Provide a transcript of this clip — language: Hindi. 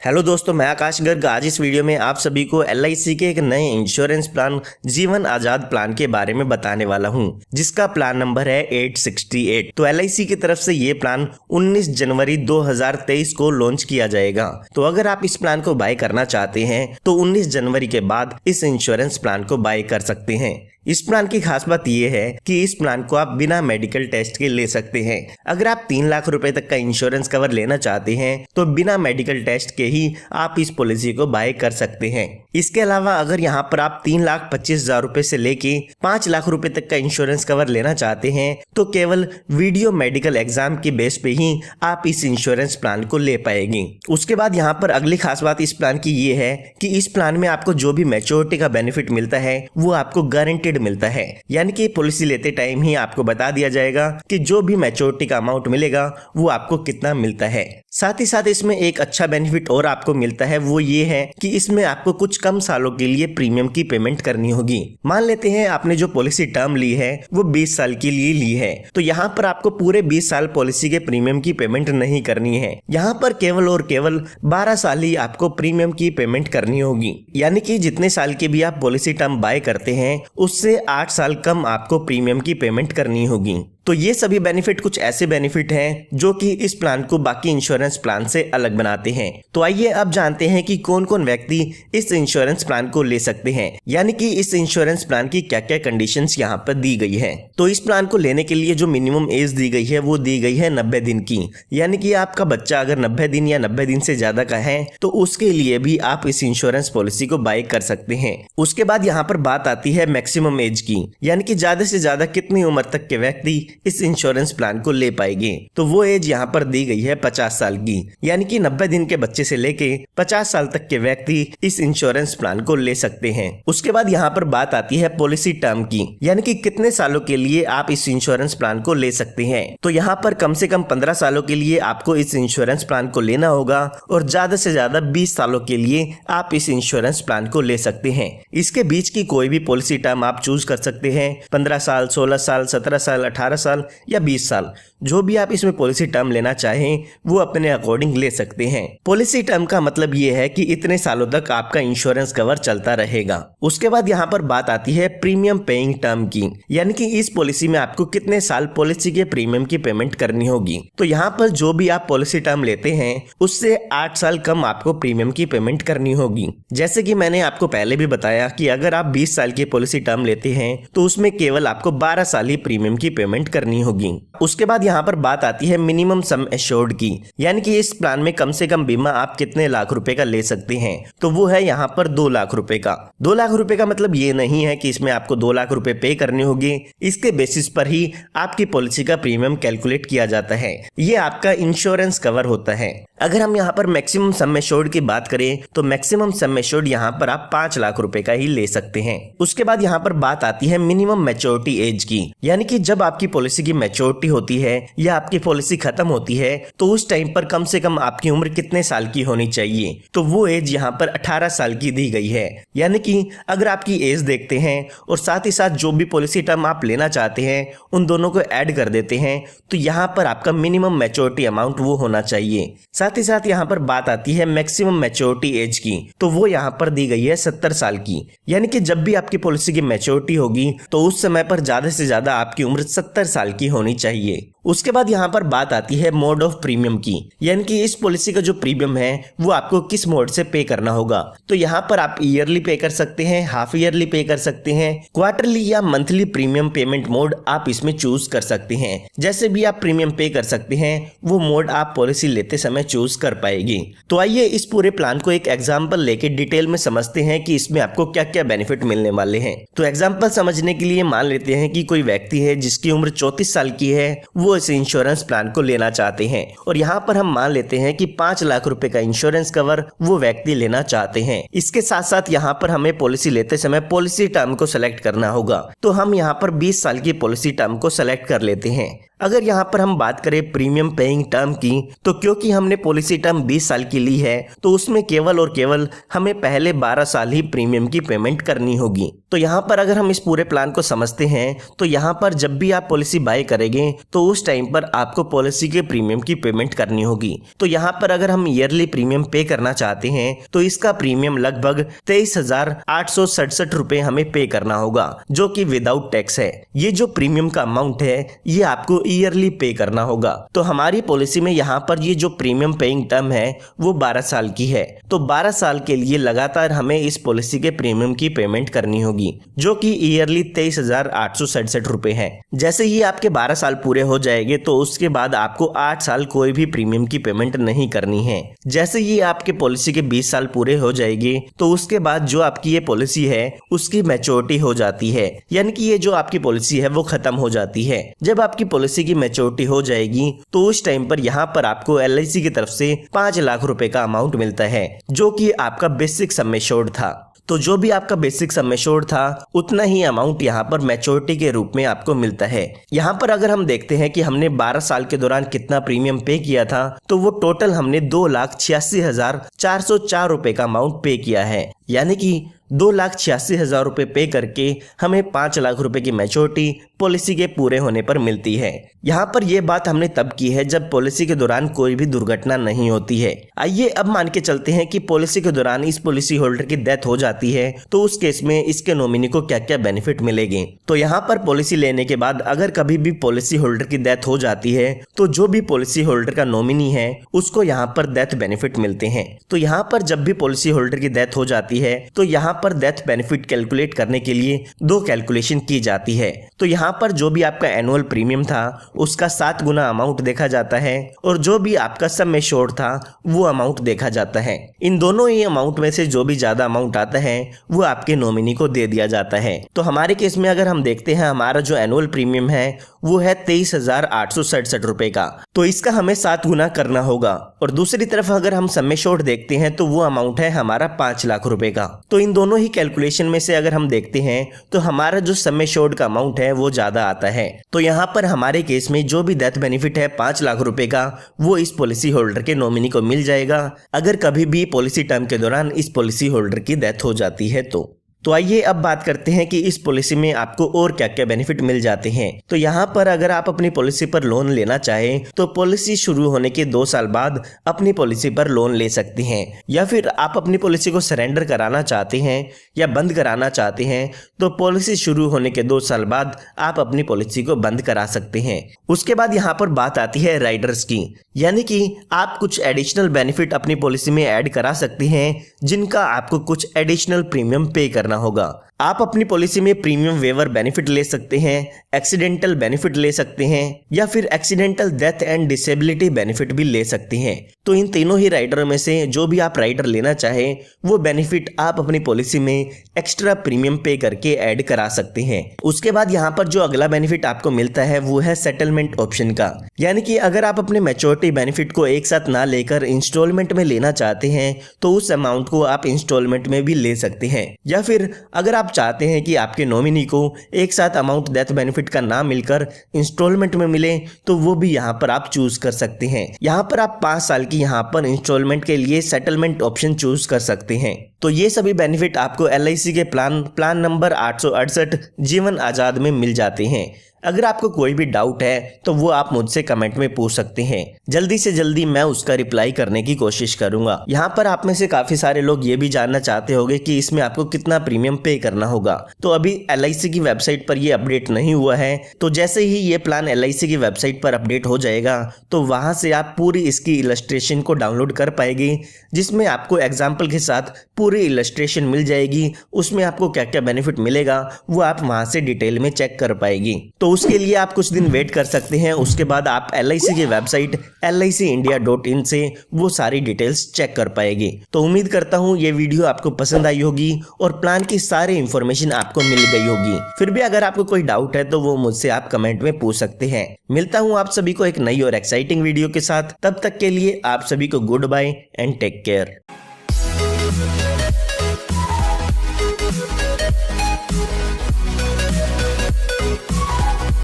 हेलो दोस्तों, मैं आकाश गर्ग। आज इस वीडियो में आप सभी को LIC के एक नए इंश्योरेंस प्लान जीवन आजाद प्लान के बारे में बताने वाला हूं, जिसका प्लान नंबर है 868। तो LIC की तरफ से ये प्लान 19 जनवरी 2023 को लॉन्च किया जाएगा। तो अगर आप इस प्लान को बाय करना चाहते हैं तो 19 जनवरी के बाद इस इंश्योरेंस प्लान को बाय कर सकते हैं। इस प्लान की खास बात यह है कि इस प्लान को आप बिना मेडिकल टेस्ट के ले सकते हैं। अगर आप 3 लाख रुपए तक का इंश्योरेंस कवर लेना चाहते हैं तो बिना मेडिकल टेस्ट के ही आप इस पॉलिसी को बाय कर सकते हैं। इसके अलावा अगर यहाँ पर आप 3,25,000 रुपए से लेके 5 लाख रुपए तक का इंश्योरेंस कवर लेना चाहते हैं तो केवल वीडियो मेडिकल एग्जाम के बेस पे ही आप इस इंश्योरेंस प्लान को ले पाएंगे। उसके बाद यहाँ पर अगली खास बात इस प्लान की ये है कि इस प्लान में आपको जो भी मैच्योरिटी का बेनिफिट मिलता है वो आपको गारंटेड मिलता है, यानी कि पॉलिसी लेते टाइम ही आपको बता दिया जाएगा कि जो भी मैच्योरिटी का अमाउंट मिलेगा वो आपको कितना मिलता है। साथ ही साथ इसमें एक अच्छा बेनिफिट और आपको मिलता है, वो ये है कि इसमें आपको कुछ कम सालों के लिए प्रीमियम की पेमेंट करनी होगी। मान लेते हैं आपने जो पॉलिसी टर्म ली है वो 20 साल के लिए ली है, तो यहाँ पर आपको पूरे 20 साल पॉलिसी के प्रीमियम की पेमेंट नहीं करनी है। यहाँ पर केवल और केवल 12 साल ही आपको प्रीमियम की पेमेंट करनी होगी, यानी कि जितने साल की भी आप पॉलिसी टर्म बाय करते हैं उससे 8 साल कम आपको प्रीमियम की पेमेंट करनी होगी। तो ये सभी बेनिफिट कुछ ऐसे बेनिफिट हैं जो कि इस प्लान को बाकी इंश्योरेंस प्लान से अलग बनाते हैं। तो आइए अब जानते हैं कि कौन कौन व्यक्ति इस इंश्योरेंस प्लान को ले सकते हैं, यानी कि इस इंश्योरेंस प्लान की क्या क्या कंडीशंस यहाँ पर दी gई है। तो इस प्लान को लेने के लिए जो मिनिमम एज दी गई है वो दी गई है 90 दिन की, यानी कि आपका बच्चा अगर 90 दिन या 90 दिन से ज्यादा का है तो उसके लिए भी आप इस इंश्योरेंस पॉलिसी को बाय कर सकते हैं। उसके बाद यहाँ पर बात आती है मैक्सिमम एज की, यानी कि ज्यादा से ज्यादा कितनी उम्र तक के व्यक्ति इस इंश्योरेंस प्लान को ले पाएंगे। तो वो एज यहाँ पर दी गई है 50 साल की, यानी कि 90 दिन के बच्चे से लेके 50 साल तक के व्यक्ति इस इंश्योरेंस प्लान को ले सकते हैं। उसके बाद यहाँ पर बात आती है पॉलिसी टर्म की, यानी कि कितने सालों के लिए आप इस इंश्योरेंस प्लान को ले सकते हैं। तो यहाँ पर कम से कम 15 सालों के लिए आपको इस इंश्योरेंस प्लान को लेना होगा और ज्यादा से ज्यादा 20 सालों के लिए आप इस इंश्योरेंस प्लान को ले सकते हैं। इसके बीच की कोई भी पॉलिसी टर्म आप चूज कर सकते हैं, 15 साल, 16 साल, 17 साल, 18 साल या 20 साल, जो भी आप इसमें पॉलिसी टर्म लेना चाहें वो अपने अकॉर्डिंग ले सकते हैं। पॉलिसी टर्म का मतलब ये है कि इतने सालों तक आपका इंश्योरेंस कवर चलता रहेगा। उसके बाद यहाँ पर बात आती है प्रीमियम पेइंग टर्म की, यानी कि इस पॉलिसी में आपको कितने साल पॉलिसी के प्रीमियम की पेमेंट करनी होगी। तो यहाँ पर जो भी आप पॉलिसी टर्म लेते हैं उससे 8 साल कम आपको प्रीमियम की पेमेंट करनी होगी। जैसे कि मैंने आपको पहले भी बताया कि अगर आप 20 साल की पॉलिसी टर्म लेते हैं तो उसमें केवल आपको 12 साल ही प्रीमियम की पेमेंट करनी होगी। उसके बाद यहाँ पर बात आती है मिनिमम सम एश्योर्ड की, यानी कि इस प्लान में कम से कम बीमा आप कितने लाख रुपए का ले सकते हैं। तो वो है यहाँ पर 2 लाख रुपए का। 2 लाख रुपए का मतलब ये नहीं है कि इसमें आपको 2 लाख रुपए पे करने होंगे, इसके बेसिस पर ही आपकी पॉलिसी का प्रीमियम कैलकुलेट किया जाता है। ये आपका इंश्योरेंस कवर होता है। अगर हम यहाँ पर मैक्सिमम सम एश्योर्ड की बात करें तो मैक्सिमम सम एश्योर्ड यहाँ पर आप 5 लाख रुपए का ही ले सकते हैं। उसके बाद यहाँ पर बात आती है मिनिमम मैच्योरिटी एज की, यानी कि जब आपकी पॉलिसी की मैच्योरिटी होती है या आपकी पॉलिसी खत्म होती है तो उस टाइम पर कम से कम आपकी उम्र कितने साल की होनी चाहिए। तो वो एज यहाँ पर 18 साल की दी गई है, यानी कि अगर आपकी एज देखते हैं और साथ ही साथ जो भी पॉलिसी टर्म आप लेना चाहते हैं उन दोनों को ऐड कर देते हैं तो यहाँ पर आपका मिनिमम मैच्योरिटी अमाउंट वो होना चाहिए। साथ ही साथ यहाँ पर बात आती है मैक्सिमम मैच्योरिटी एज की, तो वो यहाँ पर दी गई है 70 साल की, यानी कि जब भी आपकी पॉलिसी की मैच्योरिटी होगी तो उस समय पर ज्यादा से ज्यादा आपकी उम्र 70 साल की होनी चाहिए। उसके बाद यहाँ पर बात आती है मोड ऑफ प्रीमियम की, यानी कि इस पॉलिसी का जो प्रीमियम है वो आपको किस मोड से पे करना होगा। तो यहाँ पर आप ईयरली पे कर सकते हैं, हाफ ईयरली पे कर सकते हैं, क्वार्टरली या मंथली प्रीमियम पेमेंट मोड आप इसमें चूज कर सकते हैं। जैसे भी आप प्रीमियम पे कर सकते हैं वो मोड आप पॉलिसी लेते समय चूज कर पाएगी। तो आइए इस पूरे प्लान को एक एग्जाम्पल लेके डिटेल में समझते हैं कि इसमें आपको क्या क्या बेनिफिट मिलने वाले हैं। तो एग्जाम्पल समझने के लिए मान लेते हैं कि कोई व्यक्ति है जिसकी उम्र 34 साल की है, वो इस इंश्योरेंस प्लान को लेना चाहते हैं और यहाँ पर हम मान लेते हैं कि 5 लाख रुपए का इंश्योरेंस कवर वो व्यक्ति लेना चाहते हैं। इसके साथ साथ यहाँ पर हमें पॉलिसी लेते समय पॉलिसी टर्म को सेलेक्ट करना होगा। तो हम यहाँ पर 20 साल की पॉलिसी टर्म को सेलेक्ट कर लेते हैं। अगर यहाँ पर हम बात करें प्रीमियम पेइंग टर्म की, तो क्योंकि हमने पॉलिसी टर्म 20 साल की ली है तो उसमें केवल और केवल हमें पहले 12 साल ही प्रीमियम की पेमेंट करनी होगी। तो यहाँ पर अगर हम इस पूरे प्लान को समझते हैं तो यहाँ पर जब भी आप पॉलिसी बाय करेंगे तो उस टाइम पर आपको पॉलिसी के प्रीमियम की पेमेंट करनी होगी। तो यहाँ पर अगर हम ईयरली प्रीमियम पे करना चाहते हैं तो इसका प्रीमियम लगभग 23,867 रुपए हमें पे करना होगा, जो कि विदाउट टैक्स है। ये जो प्रीमियम का अमाउंट है ये आपको ईयरली पे करना होगा। तो हमारी पॉलिसी में यहाँ पर ये जो प्रीमियम पेइंग टर्म है वो 12 साल की है। तो 12 साल के लिए लगातार हमें इस पॉलिसी के प्रीमियम की पेमेंट करनी होगी, जो कि ईयरली 23,867 रुपए है। जैसे ही आपके 12 साल पूरे हो जाएंगे तो उसके बाद आपको 8 साल कोई भी प्रीमियम की पेमेंट नहीं करनी है। जैसे ही आपके पॉलिसी के 20 साल पूरे हो जाएंगे तो उसके बाद जो आपकी ये पॉलिसी है उसकी मैच्योरिटी हो जाती है, यानी कि ये जो आपकी पॉलिसी है वो खत्म हो जाती है। जब आपकी पॉलिसी की मैच्योरिटी हो जाएगी तो उस टाइम पर यहाँ पर आपको LIC की तरफ से 5 लाख रुपए का अमाउंट मिलता है, जो कि आपका बेसिक सम एश्योर्ड था। तो जो भी आपका बेसिक सम एश्योर्ड था उतना ही अमाउंट यहाँ पर मैच्योरिटी के रूप में आपको मिलता है। यहाँ पर अगर हम देखते हैं कि हमने 12 साल के दौरान कितना प्रीमियम पे किया था तो वो टोटल हमने 2,86,404 रुपए का अमाउंट पे किया है, यानी कि 2,86,000 रुपए पे करके हमें 5 लाख रुपए की मैच्योरिटी पॉलिसी के पूरे होने पर मिलती है। यहाँ पर यह बात हमने तब की है जब पॉलिसी के दौरान कोई भी दुर्घटना नहीं होती है। आइए अब मान के चलते हैं कि पॉलिसी के दौरान इस पॉलिसी होल्डर की डेथ हो जाती है तो उस केस में इसके नॉमिनी को क्या क्या बेनिफिट मिलेंगे। तो यहाँ पर पॉलिसी लेने के बाद अगर कभी भी पॉलिसी होल्डर की डेथ हो जाती है तो जो भी पॉलिसी होल्डर का नॉमिनी है उसको यहाँ पर डेथ बेनिफिट मिलते हैं। तो यहाँ पर जब भी पॉलिसी होल्डर की डेथ हो जाती है तो यहाँ पर डेथ बेनिफिट कैलकुलेट करने के लिए 2 कैलकुलेशन की जाती है। तो यहाँ पर जो भी आपका एनुअल प्रीमियम था उसका 7 गुना अमाउंट देखा जाता है और जो भी आपका सम एश्योर्ड था वो अमाउंट देखा जाता है। इन दोनों ही अमाउंट में से जो भी ज्यादा अमाउंट आता है वो आपके नॉमिनी को दे दिया जाता है। तो हमारे केस में अगर हम देखते हैं हमारा जो एनुअल प्रीमियम है वो है 23,867 रुपए का, तो इसका हमें 7 गुना करना होगा। और दूसरी तरफ अगर हम सम एश्योर्ड देखते हैं तो वो अमाउंट है हमारा 5 लाख रुपए का। तो इन दोनों ही कैलकुलेशन में से अगर हम देखते हैं तो हमारा जो सम एश्योर्ड का अमाउंट है वो ज्यादा आता है। तो यहाँ पर हमारे केस में जो भी डेथ बेनिफिट है 5 लाख रुपए का वो इस पॉलिसी होल्डर के नॉमिनी को मिल जाएगा अगर कभी भी पॉलिसी टर्म के दौरान इस पॉलिसी होल्डर की डेथ हो जाती है तो आइए अब बात करते हैं कि इस पॉलिसी में आपको और क्या क्या बेनिफिट मिल जाते हैं। तो यहाँ पर अगर आप अपनी पॉलिसी पर लोन लेना चाहें तो पॉलिसी शुरू होने के 2 साल बाद अपनी पॉलिसी पर लोन ले सकते हैं, या फिर आप अपनी पॉलिसी को सरेंडर कराना चाहते हैं या बंद कराना चाहते हैं तो पॉलिसी शुरू होने के 2 साल बाद आप अपनी पॉलिसी को बंद करा सकते हैं। उसके बाद यहाँ पर बात आती है राइडर्स की, यानी कि आप कुछ एडिशनल बेनिफिट अपनी पॉलिसी में ऐड करा सकते हैं जिनका आपको कुछ एडिशनल प्रीमियम पे करना होगा। आप अपनी पॉलिसी में प्रीमियम वेवर बेनिफिट ले सकते हैं, एक्सीडेंटल बेनिफिट ले सकते हैं या फिर accidental death and disability benefit भी ले सकते हैं। तो इन तीनों ही राइडर में से जो भी आप राइडर लेना चाहें वो बेनिफिट आप अपनी पॉलिसी में एक्स्ट्रा प्रीमियम पे करके ऐड करा सकते हैं। उसके बाद यहाँ पर जो अगला बेनिफिट आपको मिलता है वो है सेटलमेंट ऑप्शन का, यानी कि अगर आप अपने मैच्योरिटी बेनिफिट को एक साथ ना लेकर इंस्टॉलमेंट में लेना चाहते हैं तो उस अमाउंट को आप इंस्टॉलमेंट में भी ले सकते हैं, या फिर अगर आप चाहते हैं कि आपके नॉमिनी को एक साथ अमाउंट डेथ बेनिफिट का ना मिलकर इंस्टॉलमेंट में मिले तो वो भी यहाँ पर आप चूज कर सकते हैं। यहाँ पर आप 5 साल की यहाँ पर इंस्टॉलमेंट के लिए सेटलमेंट ऑप्शन चूज कर सकते हैं। तो ये सभी बेनिफिट आपको LIC के प्लान नंबर 868 जीवन आजाद में मिल जाते हैं। अगर आपको कोई भी डाउट है तो वो आप मुझसे कमेंट में पूछ सकते हैं, जल्दी से जल्दी मैं उसका रिप्लाई करने की कोशिश करूंगा। यहाँ पर आप में से काफी सारे लोग ये भी जानना चाहते होंगे कि इसमें आपको कितना प्रीमियम पे करना होगा। तो अभी LIC की वेबसाइट पर ये अपडेट नहीं हुआ है, तो जैसे ही ये प्लान LIC की वेबसाइट पर अपडेट हो जाएगा तो वहां से आप पूरी इसकी इलस्ट्रेशन को डाउनलोड कर पाएंगे, जिसमें आपको एग्जाम्पल के साथ पूरी इलस्ट्रेशन मिल जाएगी। उसमें आपको क्या क्या बेनिफिट मिलेगा वो आप वहां से डिटेल में चेक कर पाएंगे। तो उसके लिए आप कुछ दिन वेट कर सकते हैं। उसके बाद आप LIC की वेबसाइट licindia.in से वो सारी डिटेल्स चेक कर पाएंगे। तो उम्मीद करता हूँ ये वीडियो आपको पसंद आई होगी और प्लान की सारी इंफॉर्मेशन आपको मिल गई होगी। फिर भी अगर आपको कोई डाउट है तो वो मुझसे आप कमेंट में पूछ सकते हैं। मिलता हूँ आप सभी को एक नई और एक्साइटिंग वीडियो के साथ। तब तक के लिए आप सभी को goodbye and take care.